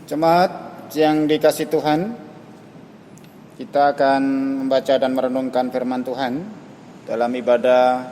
Jemaat yang dikasih Tuhan, kita akan membaca dan merenungkan firman Tuhan dalam ibadah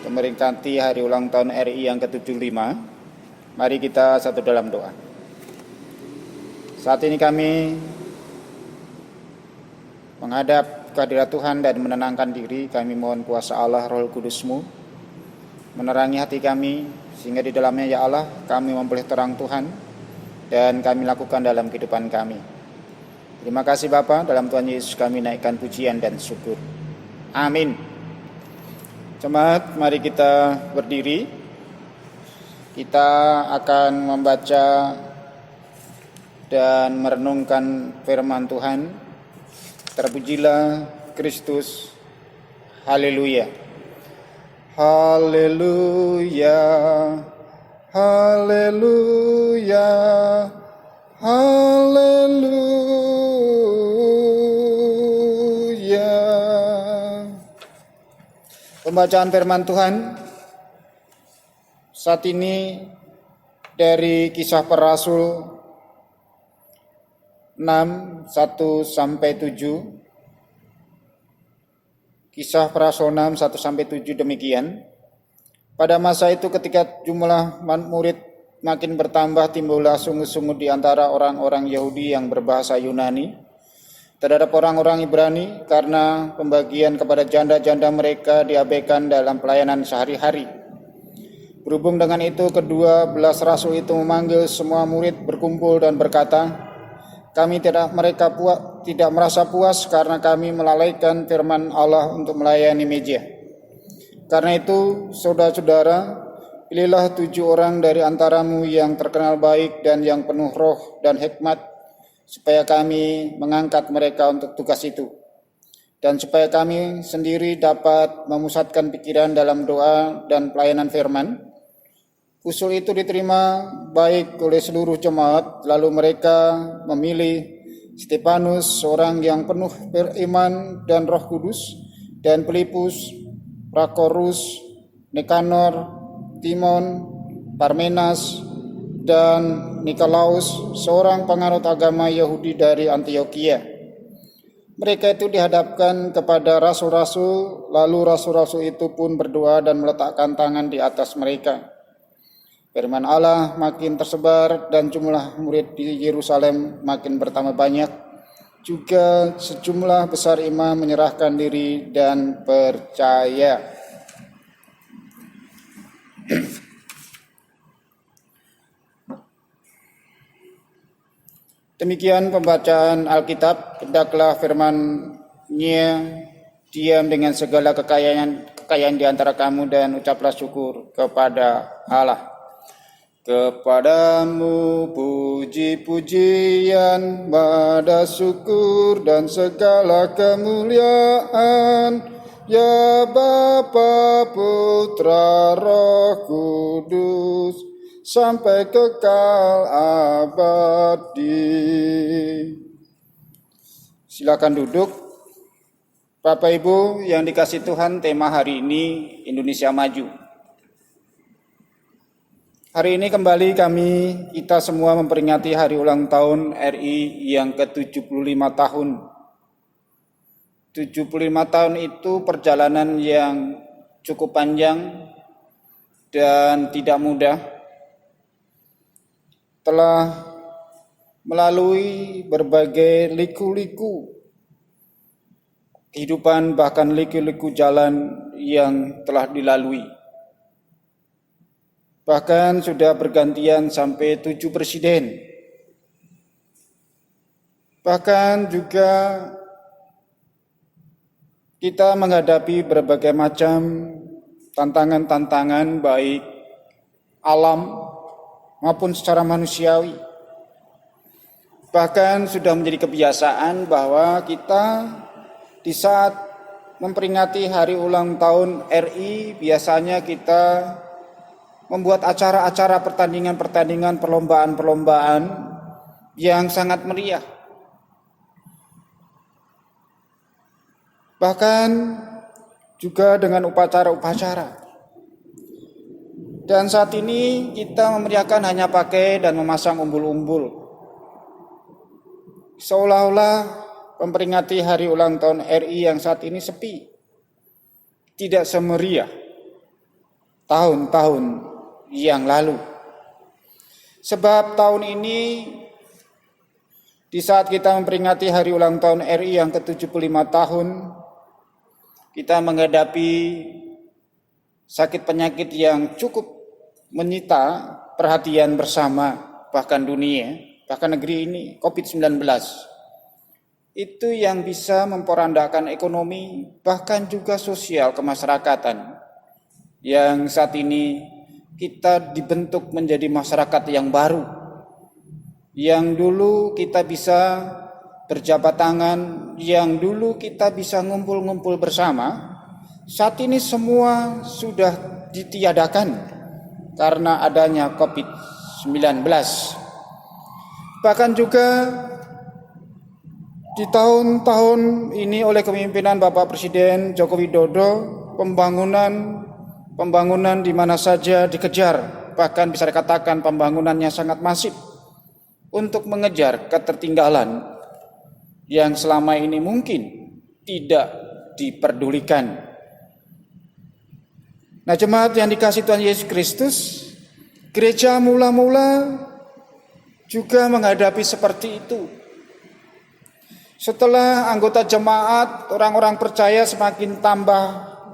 memperingati hari ulang tahun RI yang ke-75. Mari kita satu dalam doa. Saat ini kami menghadap kehadirat Tuhan dan menenangkan diri. Kami mohon kuasa Allah, Roh Kudus-Mu menerangi hati kami, sehingga di dalamnya ya Allah kami memperoleh terang Tuhan dan kami lakukan dalam kehidupan kami. Terima kasih Bapa, dalam Tuhan Yesus kami naikkan pujian dan syukur. Amin. Jemaat, mari kita berdiri. Kita akan membaca dan merenungkan firman Tuhan. Terpujilah Kristus. Haleluya. Haleluya. Haleluya. Haleluya. Pembacaan firman Tuhan saat ini dari Kisah Para Rasul 6, 1 sampai 7. Kisah Para Rasul 6, 1 sampai 7 demikian. Pada masa itu ketika jumlah murid makin bertambah, timbullah sungut-sungut di antara orang-orang Yahudi yang berbahasa Yunani terhadap orang-orang Ibrani karena pembagian kepada janda-janda mereka diabaikan dalam pelayanan sehari-hari. Berhubung dengan itu, kedua belas rasul itu memanggil semua murid berkumpul dan berkata, kami tidak merasa puas karena kami melalaikan firman Allah untuk melayani meja. Karena itu, saudara-saudara, pilihlah 7 orang dari antaramu yang terkenal baik dan yang penuh roh dan hikmat, supaya kami mengangkat mereka untuk tugas itu. Dan supaya kami sendiri dapat memusatkan pikiran dalam doa dan pelayanan firman. Usul itu diterima baik oleh seluruh jemaat, lalu mereka memilih Stefanus, seorang yang penuh beriman dan Roh Kudus, dan Filipus, Prakorus, Nikanor, Timon, Parmenas, dan Nikolaus, seorang penganut agama Yahudi dari Antioquia. Mereka itu dihadapkan kepada rasul-rasul, lalu rasul-rasul itu pun berdoa dan meletakkan tangan di atas mereka. Firman Allah makin tersebar dan jumlah murid di Yerusalem makin bertambah banyak. Juga sejumlah besar imam menyerahkan diri dan percaya. Demikian pembacaan Alkitab. Hendaklah firman-Nya diam dengan segala kekayaan di antara kamu dan ucaplah syukur kepada Allah. Kepadamu puji-pujian, bada syukur dan segala kemuliaan, ya Bapa, Putra, Roh Kudus, sampai kekal abadi. Silakan duduk. Bapak Ibu yang dikasihi Tuhan, tema hari ini Indonesia Maju. Hari ini kembali kita semua memperingati hari ulang tahun RI yang ke-75 tahun. 75 tahun itu perjalanan yang cukup panjang dan tidak mudah. Telah melalui berbagai liku-liku kehidupan, bahkan liku-liku jalan yang telah dilalui. Bahkan sudah bergantian sampai 7 presiden. Bahkan juga kita menghadapi berbagai macam tantangan-tantangan baik alam maupun secara manusiawi. Bahkan sudah menjadi kebiasaan bahwa kita di saat memperingati hari ulang tahun RI biasanya kita membuat acara-acara pertandingan-pertandingan, perlombaan-perlombaan yang sangat meriah. Bahkan juga dengan upacara-upacara. Dan saat ini kita memeriahkan hanya pakai dan memasang umbul-umbul, seolah-olah memperingati hari ulang tahun RI yang saat ini sepi, tidak semeriah tahun-tahun yang lalu. Sebab tahun ini, di saat kita memperingati hari ulang tahun RI yang ke-75 tahun, kita menghadapi sakit penyakit yang cukup menyita perhatian bersama, bahkan dunia, bahkan negeri ini, COVID-19. Itu yang bisa memporandakan ekonomi, bahkan juga sosial kemasyarakatan, yang saat ini kita dibentuk menjadi masyarakat yang baru. Yang dulu kita bisa berjabat tangan, yang dulu kita bisa ngumpul-ngumpul bersama, saat ini semua sudah ditiadakan karena adanya COVID-19. Bahkan juga di tahun-tahun ini oleh kepemimpinan Bapak Presiden Joko Widodo, pembangunan di mana saja dikejar, bahkan bisa dikatakan pembangunannya sangat masif untuk mengejar ketertinggalan yang selama ini mungkin tidak diperdulikan. Nah, jemaat yang dikasihi Tuhan Yesus Kristus, gereja mula-mula juga menghadapi seperti itu. Setelah anggota jemaat, orang-orang percaya semakin tambah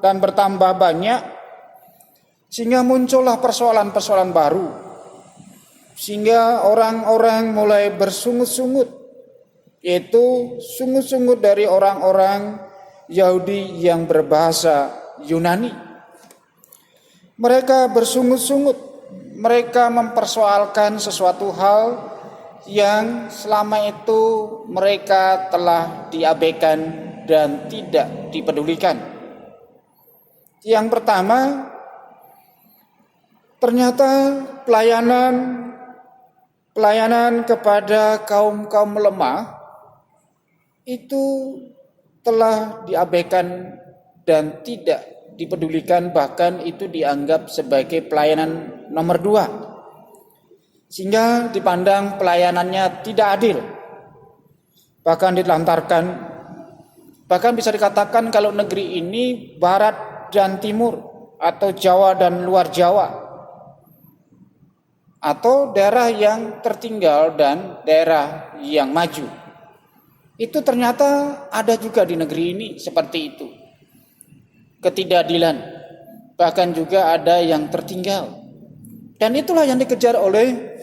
dan bertambah banyak, sehingga muncullah persoalan-persoalan baru. Sehingga orang-orang mulai bersungut-sungut, yaitu sungut-sungut dari orang-orang Yahudi yang berbahasa Yunani. Mereka bersungut-sungut, mereka mempersoalkan sesuatu hal yang selama itu mereka telah diabaikan dan tidak dipedulikan. Yang pertama, ternyata pelayanan kepada kaum lemah itu telah diabaikan dan tidak dipedulikan, bahkan itu dianggap sebagai pelayanan nomor 2. Sehingga dipandang pelayanannya tidak adil, bahkan ditelantarkan. Bahkan bisa dikatakan kalau negeri ini barat dan timur, atau Jawa dan luar Jawa, atau daerah yang tertinggal dan daerah yang maju. Itu ternyata ada juga di negeri ini seperti itu. Ketidakadilan, bahkan juga ada yang tertinggal. Dan itulah yang dikejar oleh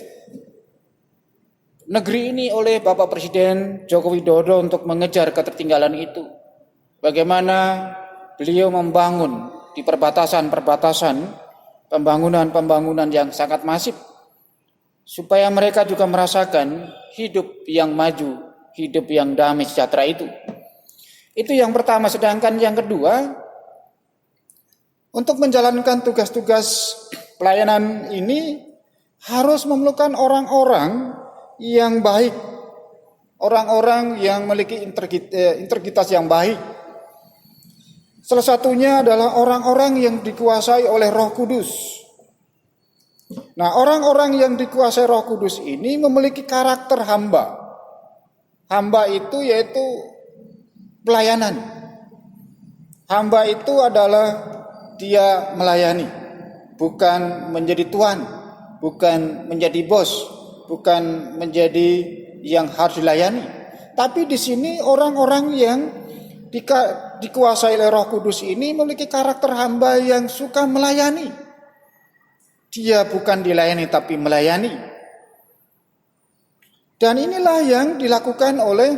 negeri ini, oleh Bapak Presiden Joko Widodo untuk mengejar ketertinggalan itu. Bagaimana beliau membangun di perbatasan-perbatasan pembangunan-pembangunan yang sangat masif, supaya mereka juga merasakan hidup yang maju, hidup yang damai sejahtera itu. Itu yang pertama. Sedangkan yang kedua, untuk menjalankan tugas-tugas pelayanan ini harus memerlukan orang-orang yang baik, orang-orang yang memiliki integritas yang baik. Salah satunya adalah orang-orang yang dikuasai oleh Roh Kudus. Nah, orang-orang yang dikuasai Roh Kudus ini memiliki karakter hamba. Hamba itu yaitu pelayanan. Hamba itu adalah dia melayani, bukan menjadi tuan, bukan menjadi bos, bukan menjadi yang harus dilayani. Tapi di sini orang-orang yang dikuasai oleh Roh Kudus ini memiliki karakter hamba yang suka melayani. Dia bukan dilayani tapi melayani. Dan inilah yang dilakukan oleh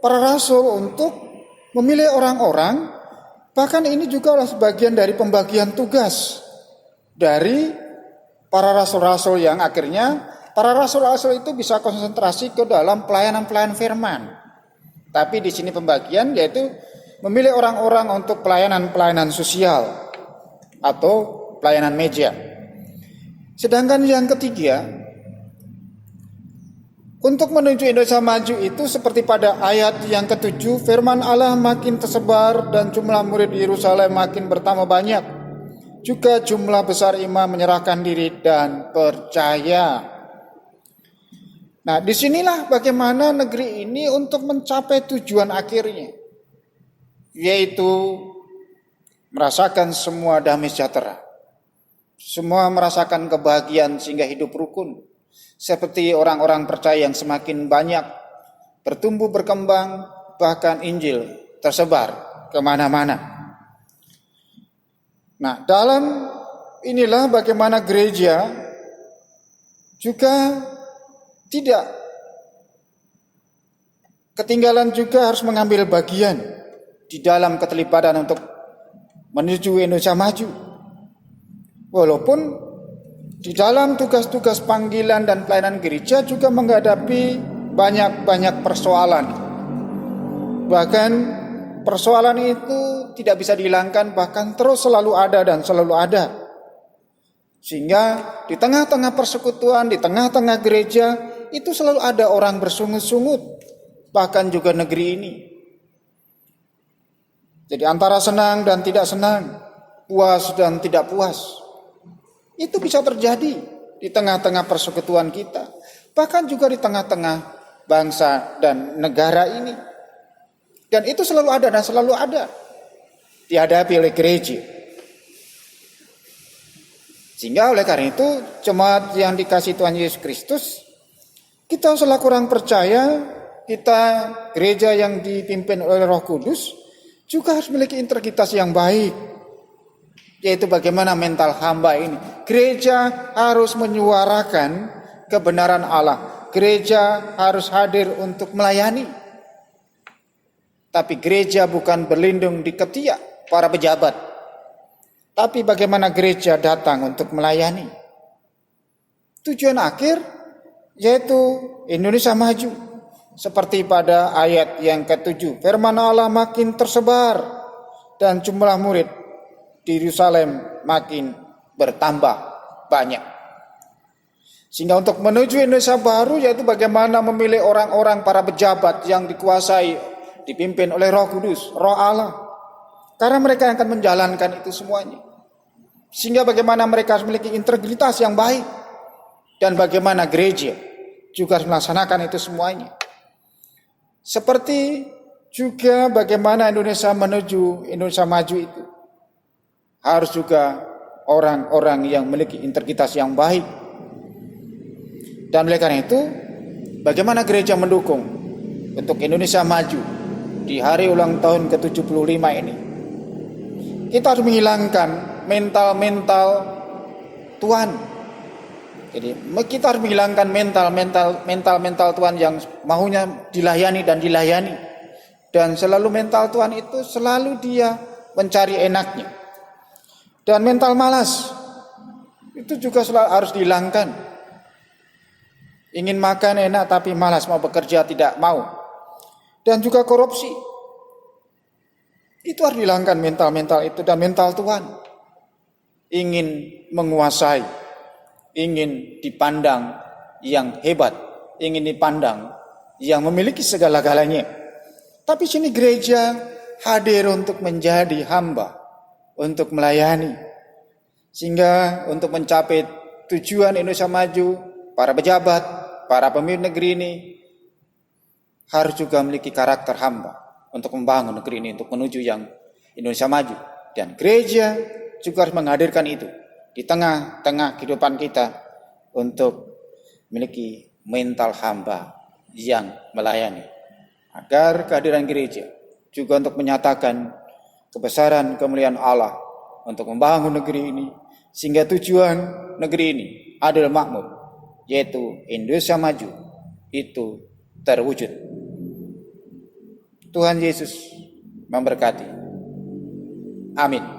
para rasul untuk memilih orang-orang. Bahkan ini juga adalah sebagian dari pembagian tugas dari para rasul-rasul, yang akhirnya para rasul-rasul itu bisa konsentrasi ke dalam pelayanan-pelayanan firman. Tapi di sini pembagian yaitu memilih orang-orang untuk pelayanan-pelayanan sosial atau pelayanan meja. Sedangkan yang ketiga, untuk menuju Indonesia maju itu seperti pada ayat yang ke-7, firman Allah makin tersebar dan jumlah murid di Yerusalem makin bertambah banyak. juga jumlah besar iman menyerahkan diri dan percaya. Nah, disinilah bagaimana negeri ini untuk mencapai tujuan akhirnya, yaitu merasakan semua damai sejahtera. Semua merasakan kebahagiaan sehingga hidup rukun. Seperti orang-orang percaya yang semakin banyak bertumbuh berkembang, bahkan Injil tersebar kemana-mana. Nah, dalam inilah bagaimana gereja juga tidak ketinggalan, juga harus mengambil bagian di dalam keterlibatan untuk menuju Indonesia maju. Walaupun di dalam tugas-tugas panggilan dan pelayanan gereja juga menghadapi banyak persoalan. Bahkan persoalan itu tidak bisa dihilangkan, bahkan terus selalu ada dan selalu ada. Sehingga di tengah-tengah persekutuan, di tengah-tengah gereja, itu selalu ada orang bersungut-sungut, bahkan juga negeri ini. Jadi antara senang dan tidak senang, puas dan tidak puas, itu bisa terjadi di tengah-tengah persekutuan kita, bahkan juga di tengah-tengah bangsa dan negara ini. Dan itu selalu ada dan selalu ada dihadapi oleh gereja. Sehingga oleh karena itu, jemaat yang dikasihi Tuhan Yesus Kristus, kita selaku orang percaya, kita gereja yang dipimpin oleh Roh Kudus, juga harus memiliki integritas yang baik, yaitu bagaimana mental hamba ini. Gereja harus menyuarakan kebenaran Allah. Gereja harus hadir untuk melayani. Tapi gereja bukan berlindung di ketiak para pejabat, tapi bagaimana gereja datang untuk melayani. Tujuan akhir yaitu Indonesia maju. Seperti pada ayat yang ke-7, firman Allah makin tersebar dan jumlah murid di Yerusalem makin bertambah banyak. Sehingga untuk menuju Indonesia baru, yaitu bagaimana memilih orang-orang para pejabat yang dikuasai, dipimpin oleh Roh Kudus, Roh Allah. Karena mereka yang akan menjalankan itu semuanya. Sehingga bagaimana mereka harus memiliki integritas yang baik. Dan bagaimana gereja juga harus melaksanakan itu semuanya. Seperti juga bagaimana Indonesia menuju Indonesia maju itu, harus juga orang-orang yang memiliki integritas yang baik. Dan oleh karena itu, bagaimana gereja mendukung untuk Indonesia maju di hari ulang tahun ke-75 ini. Kita harus menghilangkan mental Tuhan. Jadi kita harus menghilangkan mental Tuhan yang maunya dilayani dan dilayani. Dan selalu mental Tuhan itu selalu dia mencari enaknya. Dan mental malas itu juga selalu harus dihilangkan. Ingin makan enak tapi malas, mau bekerja tidak mau. Dan juga korupsi. Itu harus dihilangkan mental itu. Dan mental Tuhan ingin menguasai, ingin dipandang yang hebat, ingin dipandang yang memiliki segala-galanya. Tapi sini gereja hadir untuk menjadi hamba, untuk melayani. Sehingga untuk mencapai tujuan Indonesia maju, para pejabat, para pemimpin negeri ini harus juga memiliki karakter hamba untuk membangun negeri ini, untuk menuju yang Indonesia maju. Dan gereja juga harus menghadirkan itu di tengah-tengah kehidupan kita untuk memiliki mental hamba yang melayani. Agar kehadiran gereja juga untuk menyatakan kebesaran kemuliaan Allah untuk membangun negeri ini, sehingga tujuan negeri ini adil makmur, yaitu Indonesia maju, itu terwujud. Tuhan Yesus memberkati. Amin.